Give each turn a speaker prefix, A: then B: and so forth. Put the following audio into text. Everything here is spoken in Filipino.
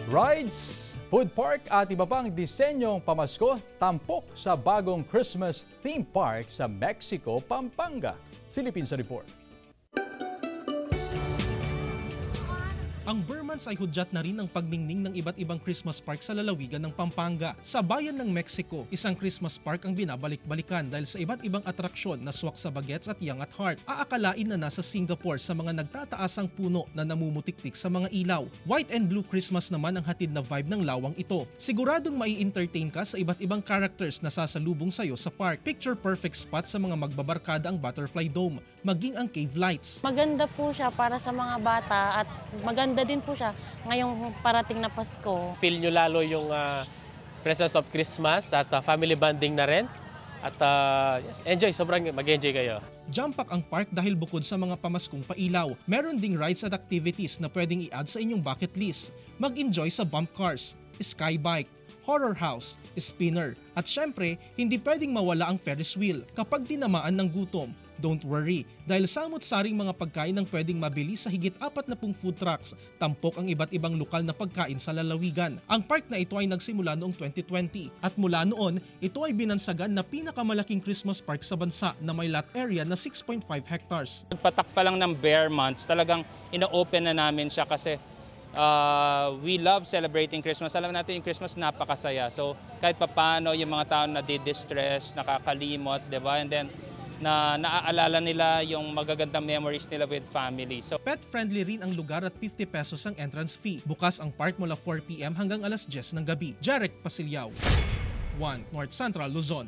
A: Rides, food park at iba pang disenyong pamasko tampok sa bagong Christmas theme park sa Mexico, Pampanga. Silipin sa report.
B: Ang Burmans ay hudyat na rin ang pagningning ng iba't ibang Christmas park sa lalawigan ng Pampanga. Sa bayan ng Mexico, isang Christmas park ang binabalik-balikan dahil sa iba't ibang atraksyon na swak sa bagets at young at heart. Aakalain na nasa Singapore sa mga nagtataasang puno na namumutiktik sa mga ilaw. White and blue Christmas naman ang hatid na vibe ng lawang ito. Siguradong mai-entertain ka sa iba't ibang characters na sasalubong sayo sa park. Picture perfect spot sa mga magbabarkada ang Butterfly Dome, maging ang cave lights.
C: Maganda po siya para sa mga bata at maganda din po siya ngayong parating na Pasko.
D: Feel nyo lalo yung presence of Christmas at family bonding na rin. At enjoy, sobrang mag-enjoy kayo.
B: Jump pack ang park dahil bukod sa mga pamaskong pailaw, meron ding rides at activities na pwedeng i-add sa inyong bucket list. Mag-enjoy sa bump cars, sky bike, horror house, spinner, at syempre, hindi pwedeng mawala ang Ferris wheel. Kapag tinamaan ng gutom, don't worry, dahil samot-saring mga pagkain ang pwedeng mabili sa higit 40 food trucks, tampok ang iba't ibang lokal na pagkain sa lalawigan. Ang park na ito ay nagsimula noong 2020 at mula noon, ito ay binansagan na pinakamalaking Christmas park sa bansa na may lot area na 6.5 hectares.
E: Patak pa lang ng bare months, talagang ina-open na namin siya kasi we love celebrating Christmas. Alam natin yung Christmas napakasaya. So kahit papaano yung mga tao na di-distress, nakakalimot, di ba? And then na naaalala nila yung magagandang memories nila with family. So
B: pet-friendly rin ang lugar at 50 pesos ang entrance fee. Bukas ang park mula 4 PM hanggang alas 10 ng gabi. Jarek Pasilyao, 1 North Central Luzon.